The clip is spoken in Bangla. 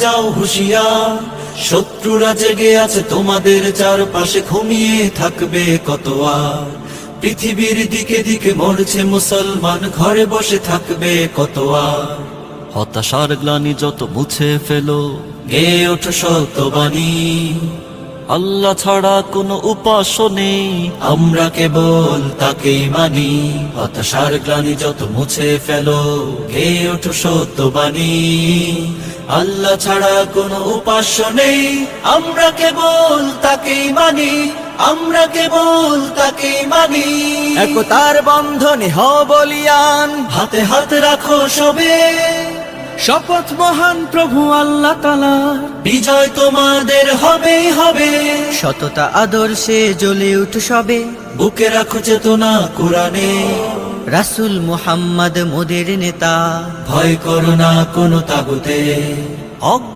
যাও হুঁশিয়ার, শত্রুরা জেগে আছে তোমাদের চারপাশে, ঘুমিয়ে থাকবে কত আর। পৃথিবীর দিকে দিকে মরছে মুসলমান, ঘরে বসে থাকবে কত আর। হতাশার গ্লানি যত মুছে ফেলো, গেয়ে ওঠো সত্যবাণী, আল্লাহ ছাড়া কোনো উপাস্য নেই, আমরা কেবল তাকেই মানি। হতাশার গ্লানি যত মুছে ফেলো, গেয়ে ওঠো সত্যবাণী, আল্লাহ ছাড়া কোনো উপাস্য নেই, আমরা কেবল তাকেই মানি, আমরা কেবল তাকেই মানি। একতার বন্ধনে হও বলিয়ান, হাতে হাত রাখো সবে, শপথ মহান প্রভু আল্লাহ তাআলার, বিজয় তোমাদের হবেই হবে। সততা আদর্শে জ্বলে উঠ সবে, বুকে রাখো চেতনা কোরআনে, রাসূল মুহাম্মদ মোদের নেতা। ভয় করো না কোনো তাগুতে।